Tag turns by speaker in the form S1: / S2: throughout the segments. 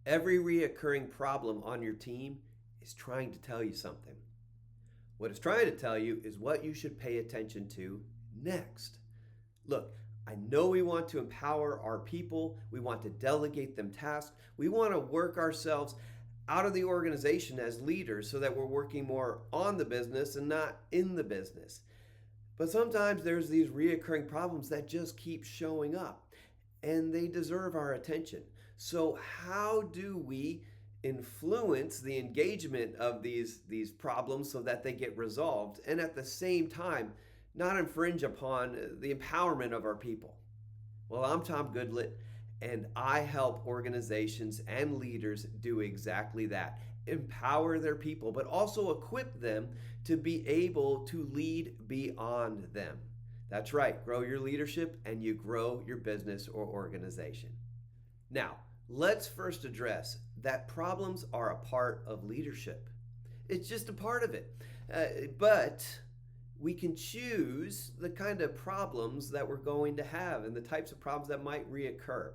S1: Every reoccurring problem on your team is trying to tell you something. What it's trying to tell you is what you should pay attention to next. Look, I know we want to empower our people, we want to delegate them tasks, we want to work ourselves out of the organization as leaders so that we're working more on the business and not in the business. But sometimes there's these reoccurring problems that just keep showing up and they deserve our attention. So, how do we influence the engagement of these problems so that they get resolved and at the same time not infringe upon the empowerment of our people? Well, I'm Tom Goodlett, and I help organizations and leaders do exactly that. Empower their people, but also equip them to be able to lead beyond them. That's right, grow your leadership and you grow your business or organization. Now, let's first address that problems are a part of leadership. It's just a part of it. But we can choose the kind of problems that we're going to have and the types of problems that might reoccur.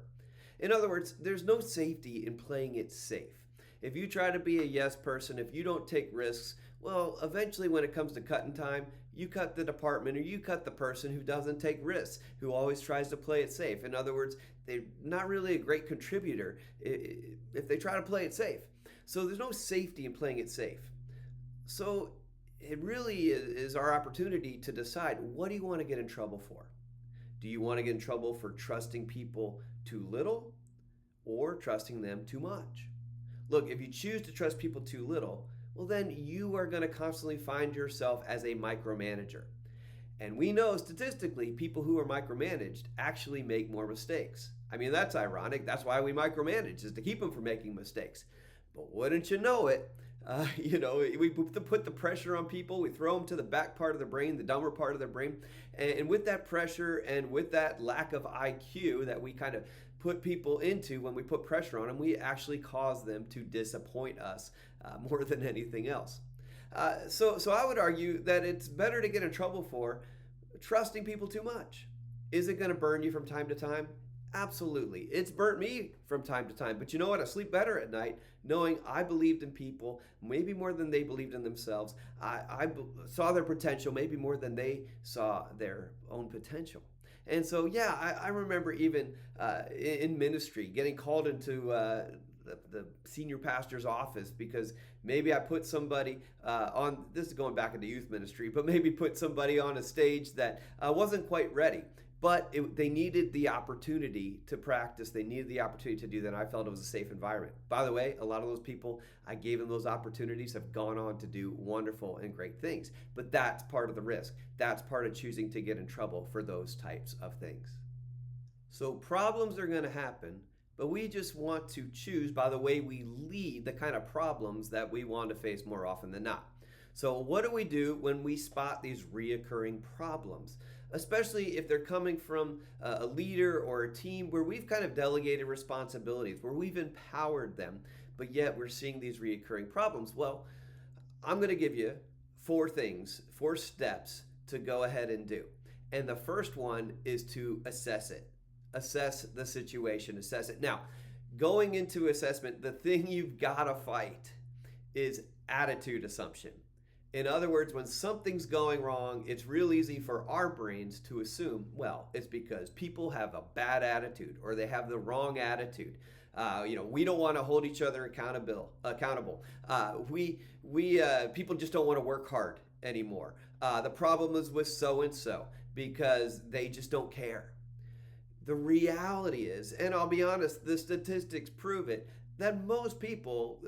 S1: In other words, there's no safety in playing it safe. If you try to be a yes person, if you don't take risks, well, eventually when it comes to cutting time, you cut the department or you cut the person who doesn't take risks, who always tries to play it safe. In other words, they're not really a great contributor if they try to play it safe. So there's no safety in playing it safe. So it really is our opportunity to decide, what do you want to get in trouble for? Do you want to get in trouble for trusting people too little or trusting them too much? Look, if you choose to trust people too little, well, then you are going to constantly find yourself as a micromanager. And we know statistically, people who are micromanaged actually make more mistakes. I mean, that's ironic. That's why we micromanage, is to keep them from making mistakes. But wouldn't you know it, we put the pressure on people. We throw them to the back part of the brain, the dumber part of their brain. And with that pressure and with that lack of IQ that we kind of put people into when we put pressure on them, we actually cause them to disappoint us more than anything else. So I would argue that it's better to get in trouble for trusting people too much. Is it going to burn you from time to time? Absolutely. It's burnt me from time to time. But you know what? I sleep better at night knowing I believed in people maybe more than they believed in themselves. I saw their potential maybe more than they saw their own potential. And so, yeah, I remember even in ministry getting called into the senior pastor's office because maybe I put somebody on, this is going back into youth ministry, but maybe put somebody on a stage that wasn't quite ready. But they needed the opportunity to practice. They needed the opportunity to do that. And I felt it was a safe environment. By the way, a lot of those people, I gave them those opportunities, have gone on to do wonderful and great things. But that's part of the risk. That's part of choosing to get in trouble for those types of things. So problems are going to happen, but we just want to choose by the way we lead the kind of problems that we want to face more often than not. So what do we do when we spot these reoccurring problems? Especially if they're coming from a leader or a team where we've kind of delegated responsibilities, where we've empowered them, but yet we're seeing these reoccurring problems. Well, I'm going to give you 4 steps to go ahead and do. And the first one is to assess it. Assess the situation, assess it. Now, going into assessment, the thing you've got to fight is attitude assumption. In other words, when something's going wrong, it's real easy for our brains to assume, well, it's because people have a bad attitude or they have the wrong attitude. We don't want to hold each other accountable. People just don't want to work hard anymore. The problem is with so-and-so because they just don't care. The reality is, and I'll be honest, the statistics prove it, that most people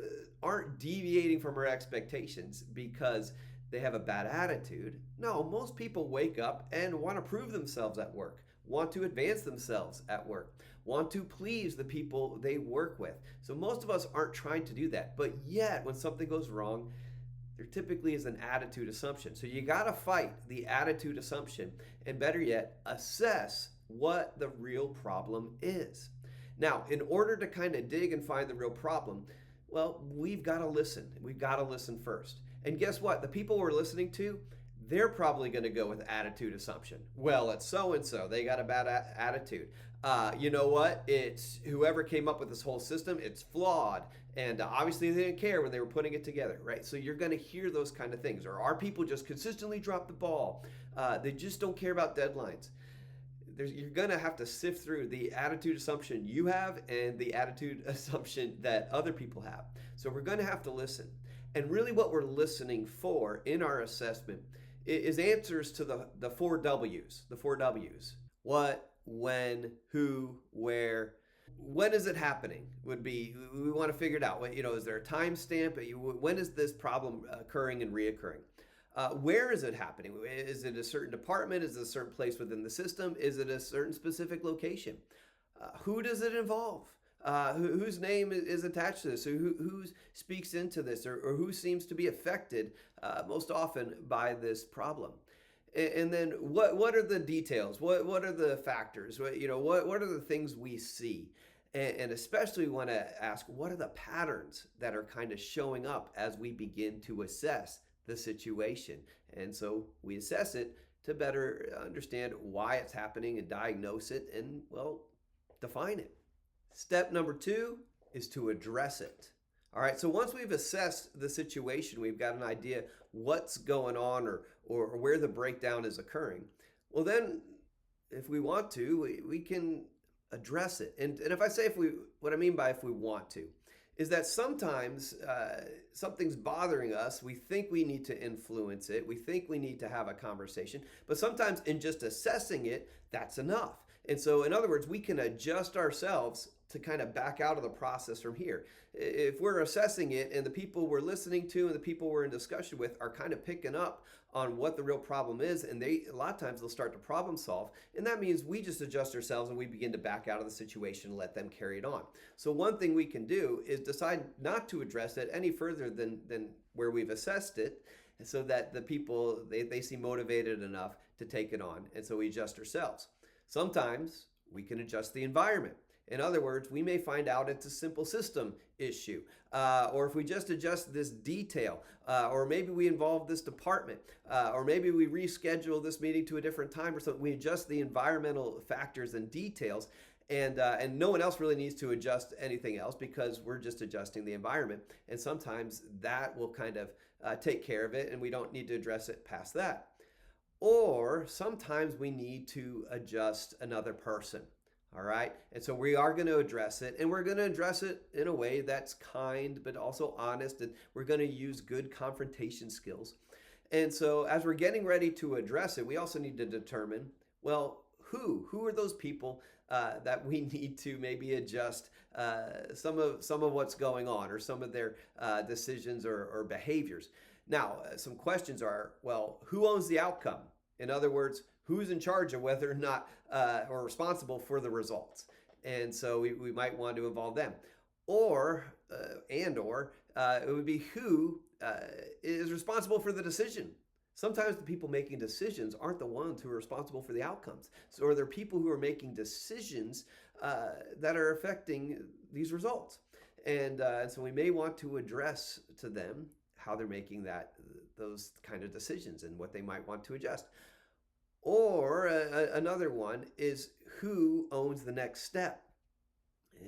S1: aren't deviating from our expectations because they have a bad attitude. No, most people wake up and want to prove themselves at work, want to advance themselves at work, want to please the people they work with. So most of us aren't trying to do that. But yet, when something goes wrong, there typically is an attitude assumption. So you got to fight the attitude assumption, and better yet, assess what the real problem is. Now, in order to kind of dig and find the real problem, well, we've got to listen. We've got to listen first. And guess what? The people we're listening to, they're probably going to go with attitude assumption. Well, it's so-and-so. They got a bad attitude. You know what? It's whoever came up with this whole system, it's flawed. And obviously they didn't care when they were putting it together, right? So you're going to hear those kind of things. Or our people just consistently drop the ball. They just don't care about deadlines. You're going to have to sift through the attitude assumption you have and the attitude assumption that other people have. So we're going to have to listen. And really what we're listening for in our assessment is answers to the four W's, the four W's. What, when, who, where. When is it happening would be, we want to figure it out. Is there a time stamp? When is this problem occurring and reoccurring? Where is it happening? Is it a certain department? Is it a certain place within the system? Is it a certain specific location? Who does it involve? Whose name is attached to this? Or who speaks into this? Or who seems to be affected most often by this problem? And then what are the details? What are the factors? What are the things we see? And especially we want to ask, what are the patterns that are kind of showing up as we begin to assess the situation? And so we assess it to better understand why it's happening and diagnose it and, well, define it. Step number 2 is to address it. All right, so once we've assessed the situation, we've got an idea what's going on or where the breakdown is occurring. Well, then, if we want to, we can address it. And if I say what I mean by if we want to, is that sometimes something's bothering us. We think we need to influence it. We think we need to have a conversation. But sometimes in just assessing it, that's enough. And so, in other words, we can adjust ourselves to kind of back out of the process from here. If we're assessing it and the people we're listening to and the people we're in discussion with are kind of picking up on what the real problem is, and a lot of times they'll start to problem solve, and that means we just adjust ourselves and we begin to back out of the situation and let them carry it on. So one thing we can do is decide not to address it any further than where we've assessed it, so that the people, they seem motivated enough to take it on, and so we adjust ourselves. Sometimes we can adjust the environment. In other words, we may find out it's a simple system issue, or if we just adjust this detail, or maybe we involve this department, or maybe we reschedule this meeting to a different time or something. We adjust the environmental factors and details, and no one else really needs to adjust anything else because we're just adjusting the environment. And sometimes that will kind of take care of it, and we don't need to address it past that. Or sometimes we need to adjust another person. All right. And so we are going to address it, and we're going to address it in a way that's kind, but also honest. And we're going to use good confrontation skills. And so as we're getting ready to address it, we also need to determine, well, who are those people that we need to maybe adjust some of what's going on, or some of their decisions or behaviors. Now, some questions are, well, who owns the outcome? In other words, who's in charge of whether or not or responsible for the results? And so we might want to involve them. Or it would be who is responsible for the decision. Sometimes the people making decisions aren't the ones who are responsible for the outcomes. So there are people who are making decisions that are affecting these results. And so we may want to address to them how they're making those kind of decisions and what they might want to adjust. Or another one is who owns the next step.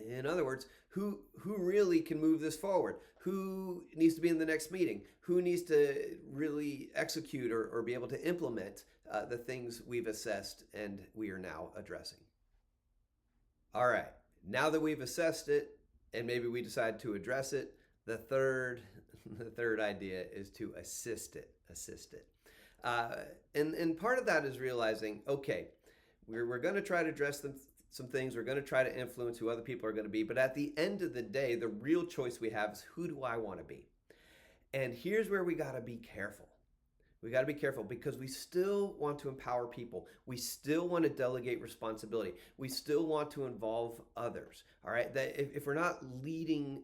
S1: In other words, who really can move this forward? Who needs to be in the next meeting? Who needs to really execute or be able to implement the things we've assessed and we are now addressing? All right, now that we've assessed it and maybe we decide to address it, the third idea is to assist it. And part of that is realizing, okay, we're going to try to address some things. We're going to try to influence who other people are going to be. But at the end of the day, the real choice we have is, who do I want to be? And here's where we got to be careful. We got to be careful because we still want to empower people. We still want to delegate responsibility. We still want to involve others. All right. That if we're not leading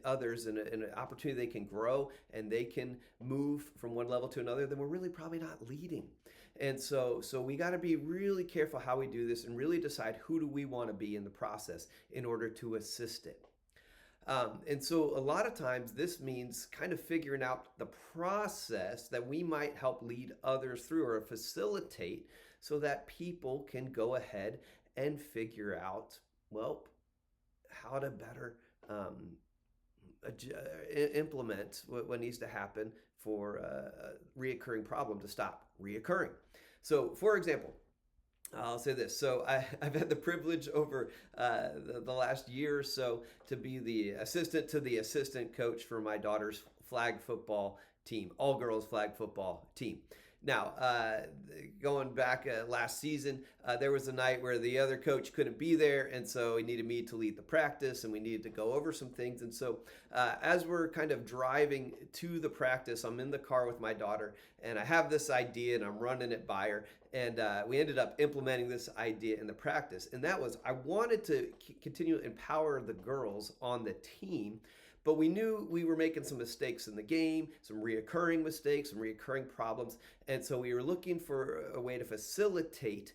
S1: others in an opportunity they can grow and they can move from one level to another, then we're really probably not leading. And so we got to be really careful how we do this and really decide who do we want to be in the process in order to assist it. And so a lot of times this means kind of figuring out the process that we might help lead others through or facilitate so that people can go ahead and figure out, well, how to better implement what needs to happen for a reoccurring problem to stop reoccurring. So, for example, I'll say this. So I've had the privilege over the last year or so to be the assistant to the assistant coach for my daughter's flag football team, all girls flag football team. Now, going back last season, there was a night where the other coach couldn't be there, and so he needed me to lead the practice, and we needed to go over some things. And so, as we're kind of driving to the practice, I'm in the car with my daughter, and I have this idea, and I'm running it by her. And we ended up implementing this idea in the practice. And that was, I wanted to continue to empower the girls on the team, but we knew we were making some mistakes in the game, some reoccurring mistakes, some reoccurring problems. And so we were looking for a way to facilitate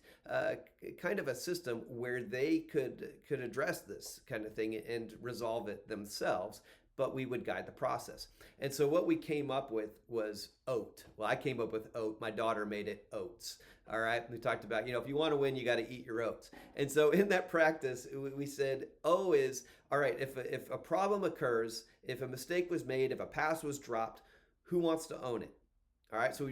S1: kind of a system where they could address this kind of thing and resolve it themselves, but we would guide the process. And so what we came up with was OAT. Well, I came up with OAT. My daughter made it OATS. All right. We talked about, if you want to win, you got to eat your oats. And so in that practice, we said, O is, all right, if a problem occurs, if a mistake was made, if a pass was dropped, who wants to own it? All right, so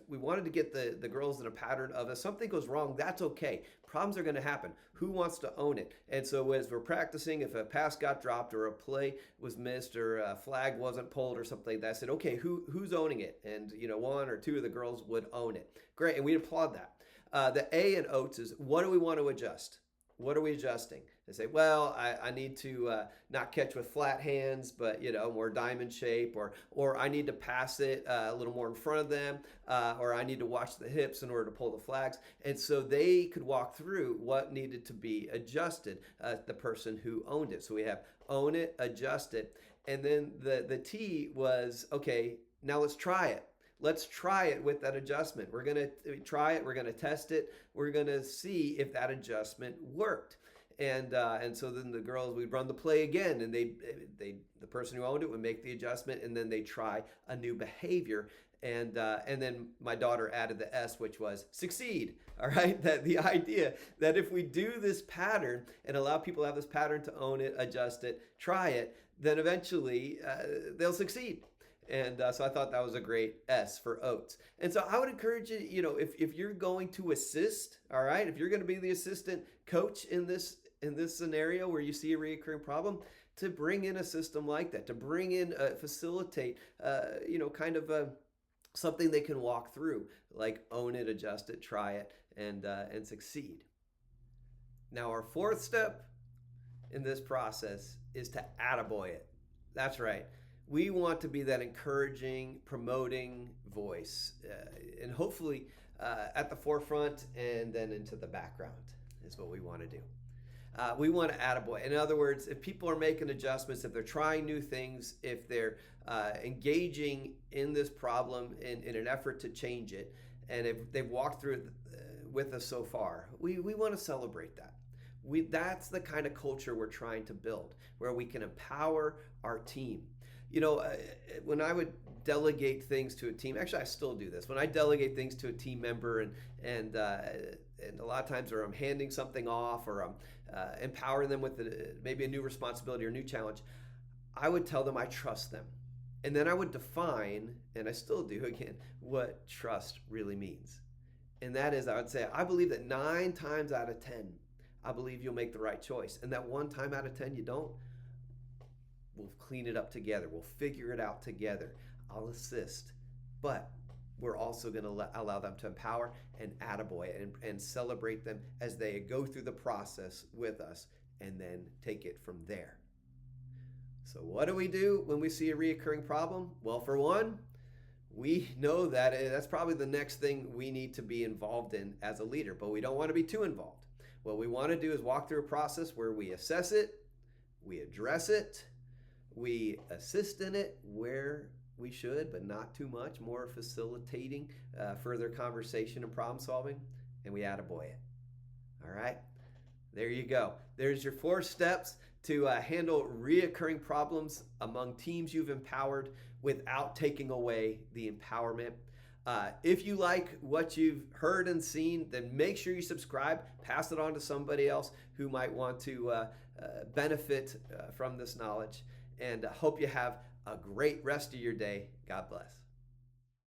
S1: we wanted to get the girls in a pattern of if something goes wrong, that's okay. Problems are going to happen. Who wants to own it? And so as we're practicing, if a pass got dropped or a play was missed or a flag wasn't pulled or something like that, I said, okay, who's owning it? And one or two of the girls would own it. Great, and we applaud that. The A in OATS is, what do we want to adjust? What are we adjusting? They say, well, I need to not catch with flat hands, but more diamond shape, or I need to pass it a little more in front of them, or I need to watch the hips in order to pull the flags. And so they could walk through what needed to be adjusted, the person who owned it. So we have own it, adjust it, and then the T was, okay, now let's try it. Let's try it with that adjustment. We're going to try it. We're going to test it. We're going to see if that adjustment worked. And so then the girls, we'd run the play again, and the person who owned it would make the adjustment, and then they try a new behavior. And then my daughter added the S, which was succeed. All right, that the idea that if we do this pattern and allow people to have this pattern to own it, adjust it, try it, then eventually they'll succeed. And so I thought that was a great S for OATS. And so I would encourage you, if you're going to assist, all right, if you're going to be the assistant coach in this scenario where you see a recurring problem, to bring in a system like that, to bring in, facilitate, kind of something they can walk through, like own it, adjust it, try it, and succeed. Now, our fourth step in this process is to attaboy it. That's right. We want to be that encouraging, promoting voice, and hopefully at the forefront and then into the background is what we want to do. We want to attaboy. In other words, if people are making adjustments, if they're trying new things, if they're engaging in this problem in an effort to change it, and if they've walked through it with us so far, we want to celebrate that. That's the kind of culture we're trying to build, where we can empower our team. When I would delegate things to a team, actually I still do this. When I delegate things to a team member and a lot of times where I'm handing something off or I'm empowering them with maybe a new responsibility or new challenge, I would tell them I trust them. And then I would define, and I still do again, what trust really means. And that is, I would say, I believe that 9 times out of 10, I believe you'll make the right choice. And that 1 time out of 10 you don't, we'll clean it up together. We'll figure it out together. I'll assist. But we're also going to allow them to empower and attaboy and celebrate them as they go through the process with us and then take it from there. So what do we do when we see a reoccurring problem? Well, for one, we know that that's probably the next thing we need to be involved in as a leader, but we don't want to be too involved. What we want to do is walk through a process where we assess it, we address it, we assist in it where we should, but not too much, more facilitating further conversation and problem solving, and we attaboy it. All right, there you go. There's your 4 steps to handle reoccurring problems among teams you've empowered without taking away the empowerment. If you like what you've heard and seen, then make sure you subscribe, pass it on to somebody else who might want to benefit from this knowledge. And hope you have a great rest of your day. God bless.